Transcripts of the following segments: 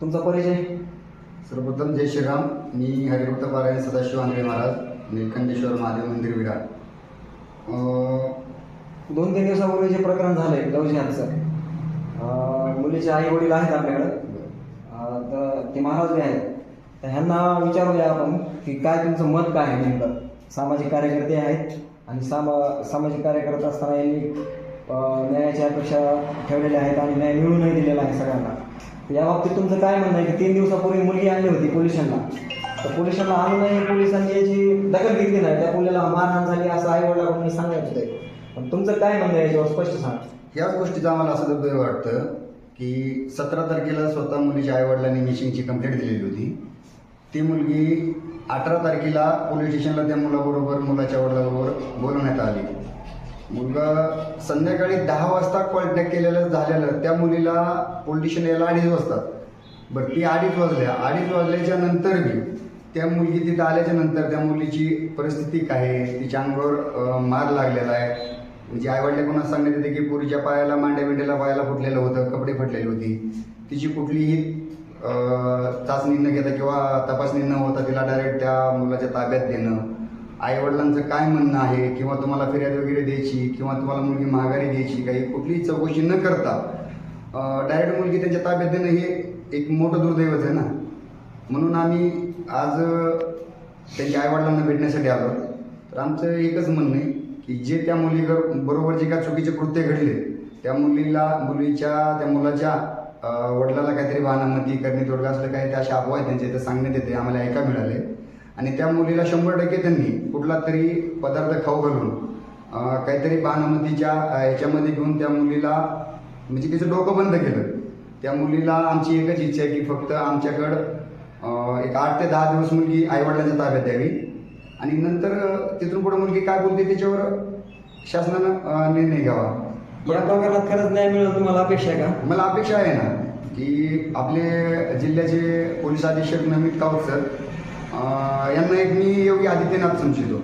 तुमचा परिचय? सर्वप्रथम जय श्रीराम. मी हरिभक्त पारायण सदाशिव आंधळे महाराज, नीलकंठेश्वर महादेव मंदिर विरार. 2-3 दिवसापूर्वी जे प्रकरण झालंय लव जिहादचं, मुलीचे आई वडील आहेत आपल्याकडं, तर ते महाराज बी आहेत. तर ह्यांना विचारूया आपण की काय तुमचं मत काय आहे नेमकं. सामाजिक कार्यकर्ते आहेत आणि सामाजिक कार्यकर्ते असताना यांनी न्यायाची अपेक्षा ठेवलेल्या आहेत आणि न्याय मिळूनही दिलेला आहे सगळ्यांना. या बाबतीत तुमचं काय म्हणणं आहे की 3 दिवसापूर्वी मुलगी आणली होती पोलिसांना, तर पोलिसांना आणूनही पोलिसांनी याची दखल घेतली नाही, त्या मुलीला मारहाण झाली असं आई वडिलांनी सांगत होते. पण तुमचं काय म्हणणं आहे याच्यावर स्पष्ट सांगा. याच गोष्टीचं आम्हाला असं दुर्दैव वाटतं की 17 तारखेला स्वतः मुलीच्या आईवडिलांनी मिसिंगची कंप्लेंट दिलेली होती. ती मुलगी 18 तारखेला पोलीस स्टेशनला त्या मुलाबरोबर, मुलाच्या वडिलाबरोबर बोलवण्यात आली. मुलगा संध्याकाळी 10 वाजता कॉन्टॅक्ट केलेलं झालेलं त्या मुलीला पोलीस स्टेशन यायला 2:30 वाजतात. बरं, ती 2:30 वाजल्याच्या नंतर बी त्या मुलगी तिथं आल्याच्या नंतर त्या मुलीची परिस्थिती काय आहे, तिच्या अंगावर मार लागलेला आहे. म्हणजे आईवडिलांकडून सांगण्यात येते की पोरीच्या पायाला, मांड्या पायाला फुटलेलं होतं, कपडे फुटलेले होती. तिची कुठलीही चाचणी न घेता किंवा तपासणी न होता तिला डायरेक्ट त्या मुलाच्या ताब्यात देणं. आईवडिलांचं काय म्हणणं आहे किंवा तुम्हाला फिर्याद वगैरे द्यायची किंवा तुम्हाला मुलगी माघारी द्यायची, काही कुठलीही चौकशी न करता डायरेक्ट मुलगी त्यांच्या ताब्यात देणं हे एक मोठं दुर्दैवच आहे ना. म्हणून आम्ही आज त्यांच्या आईवडिलांना भेटण्यासाठी आलो. तर आमचं एकच म्हणणं आहे की जे त्या मुलीबरोबर जे काय चुकीचे कृत्य घडले, त्या मुलाच्या वडिलाला काहीतरी वाहनामध्ये करणे तोडगा असलं काही, त्या अशा अफवा त्यांच्या इथं सांगण्यात येते, आम्हाला ऐका मिळाले. आणि त्या मुलीला 100% त्यांनी कुठला तरी पदार्थ खाऊ घालून काहीतरी बाणामतीच्या ह्याच्यामध्ये घेऊन त्या मुलीला, म्हणजे तिचं डोकं बंद केलं. त्या मुलीला आमची एकच इच्छा आहे की फक्त आमच्याकडं एक 8 ते 10 दिवस मुलगी आईवडिलांच्या ताब्यात द्यावी आणि नंतर तिथून पुढे मुलगी काय बोलते त्याच्यावर शासनानं निर्णय घ्यावा. या प्रकरणात खरंच न्याय मिळेल तुम्हाला अपेक्षा आहे का? मला अपेक्षा आहे ना की आपले जिल्ह्याचे पोलीस अधीक्षक नमित कावत सर यांना एक मी योगी आदित्यनाथ समजतो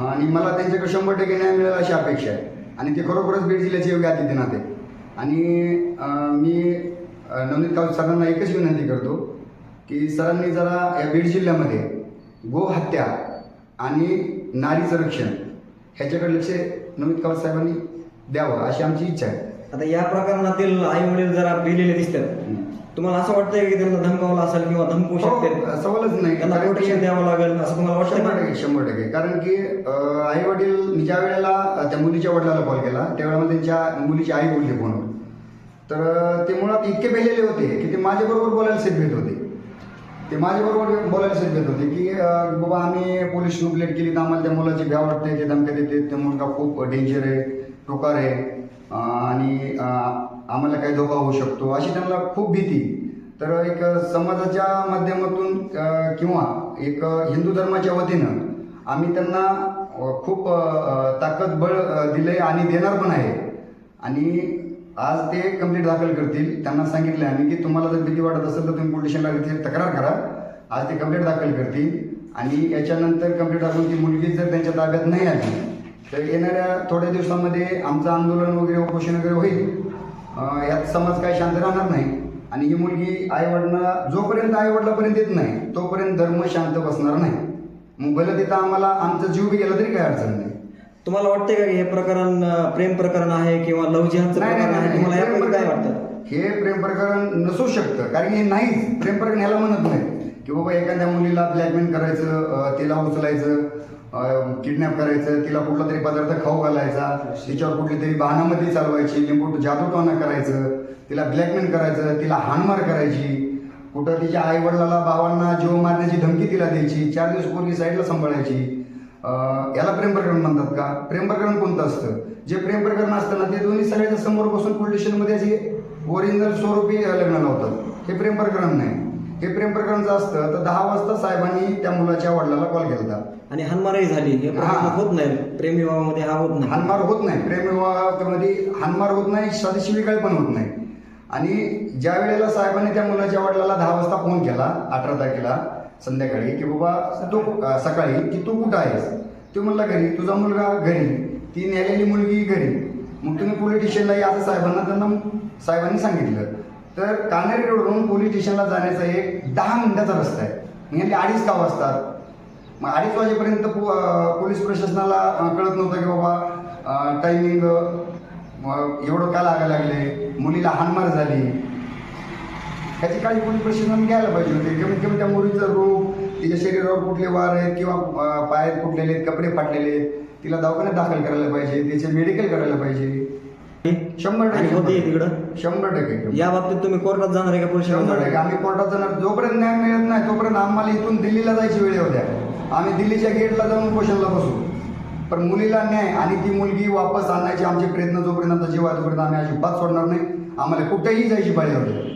आणि मला त्यांच्याकडे 100% न्याय मिळेल अशी अपेक्षा आहे. आणि ते खरोखरच बीड जिल्ह्याचे योगी आदित्यनाथ आहे. आणि मी नवनीत कावत सरांना एकच विनंती करतो की सरांनी जरा या बीड जिल्ह्यामध्ये गोहत्या आणि नारी संरक्षण ह्याच्याकडे लक्ष नवनीत कावत साहेबांनी द्यावं अशी आमची इच्छा आहे. आता या प्रकरणातील आई वडील जरा भिलेले दिसतात, तुम्हाला असं वाटतंय की त्यांना धमकावलं असेल किंवा धमकू शकते? सवालच नाही, त्यांना प्रोटेक्शन द्यावं लागेल असं तुम्हाला वाटतं? 100%. कारण की आई वडील ज्या वेळेला त्या मुलीच्या वडिलाला कॉल केला त्यावेळेला त्यांच्या मुलीची आई बोलली फोनवर. तर ते मुळात इतके भिलेले होते की ते माझ्याबरोबर बोलायला सिद्ध होते. की बाबा आम्ही पोलीस कंप्लेंट केली तर आम्हाला त्या मुलाची भ्या वाटते, ते धमक्या देते, ते मुलगा खूप डेंजर आहे, टोकार आहे आणि आम्हाला काही धोका होऊ शकतो अशी त्यांना खूप भीती. तर एक समाजाच्या माध्यमातून किंवा एक हिंदू धर्माच्या वतीनं आम्ही त्यांना खूप ताकद बळ दिले आणि देणार पण आहे. आणि आज ते कंप्लेंट दाखल करतील. त्यांना सांगितलं आम्ही की तुम्हाला जर भीती वाटत असेल तर तुम्ही पोलीस स्टेशनला तक्रार करा. आज ते कंप्लेंट दाखल करतील आणि याच्यानंतर कंप्लेंट दाखवून ती मुलगी जर त्यांच्या ताब्यात नाही आली तर येणाऱ्या थोड्या दिवसामध्ये आमचं आंदोलन वगैरे, उपोषण वगैरे होईल. यात समाज काय शांत राहणार नाही. आणि ही मुलगी जोपर्यंत आईवडिलापर्यंत येत नाही तोपर्यंत धर्म शांत बसणार नाही. मग भलं तिथं आम्हाला आमचा जीव बी गेला तरी काय अडचण नाही. तुम्हाला वाटतंय का हे प्रकरण प्रेम प्रकरण आहे किंवा लव जिहादचं प्रकरण आहे? तुम्हाला यापैकी काय वाटतं? हे प्रेम प्रकरण नसू शकतं. कारण हे नाहीच प्रेम प्रकरण ह्याला म्हणत नाही की बाबा एखाद्या मुलीला ब्लॅकमेल करायचं, तिला उचलायचं, किडनॅप करायचं, तिला कुठला तरी पदार्थ खाऊ घालायचा, तिच्यावर कुठली तरी बहाणामध्ये चालवायची, लिंबू जादूटोणा करायचं, तिला ब्लॅकमेल करायचं, तिला हाणमार करायची, कुठं तिच्या आई वडिलाला, भावांना जीव मारण्याची धमकी तिला द्यायची, 4 दिवस पोरगी साईडला सांभाळायची. याला प्रेम प्रकरण म्हणतात का? प्रेम प्रकरण कोणतं असतं? जे प्रेम प्रकरण असतं ना ते दोन्ही सगळ्याच्या समोर बसून पोलीस स्टेशनमध्ये जे ओरिजिनल स्वरूपी लग्न लावतात, हे प्रेम प्रकरण नाही. हे प्रेम प्रकरणचं असतं तर 10 वाजता साहेबांनी त्या मुलाच्या वडिलाला कॉल केला आणि हानमारही झाली. हे होत नाही प्रेमविवाहामध्ये, हा होत नाही, हानमार होत नाही. प्रेमविवाहामध्ये हानमार होत नाही, साधी शिवीगाळ पण होत नाही. आणि ज्या वेळेला साहेबांनी त्या मुलाच्या वडिलाला 10 वाजता फोन केला 18 तारखेला संध्याकाळी की बाबा तू सकाळी की तू कुठं आहेस, तो म्हणला घरी, तुझा मुलगा घरी, ती नेलेली मुलगी घरी, मग तुम्ही पोलीस स्टेशनला या असं साहेबांना साहेबांनी सांगितलं. तर कान्हेर रोडवरून पोलीस स्टेशनला जाण्याचा एक 10 मिनिटाचा रस्ता आहे. म्हणजे 2:30 का वाजतात. मग 2:30 वाजेपर्यंत पोलीस प्रशासनाला कळत नव्हतं की बाबा टायमिंग एवढं का लागायला लागले, मुलीला हाणमार झाली, ह्याची काळजी पोलीस प्रशासनाने घ्यायला पाहिजे होते. कमीत कमी त्या मुलीचं रूप, तिच्या शरीरावर कुठले वार आहेत किंवा पायात फुटलेले आहेत, कपडे फाटलेले आहेत, तिला दवाखान्यात दाखल करायला पाहिजे, तिचे मेडिकल करायला पाहिजे. 100% होते तिकडं 100%. या बाबतीत तुम्ही कोर्टात जाणार आहे का पुरुष? 100%. आम्ही कोर्टात जाणार. जोपर्यंत न्याय मिळत नाही तोपर्यंत आम्हाला इथून दिल्लीला जायची वेळ होत्या. आम्ही दिल्लीच्या गेटला जाऊन उपोषणाला बसू. पण मुलीला न्याय आणि ती मुलगी वापस आणण्याचे आमचे प्रयत्न जोपर्यंत जीव आहे तोपर्यंत आम्ही अजिबात सोडणार नाही. आम्हाला कुठेही जायची पाळी होती.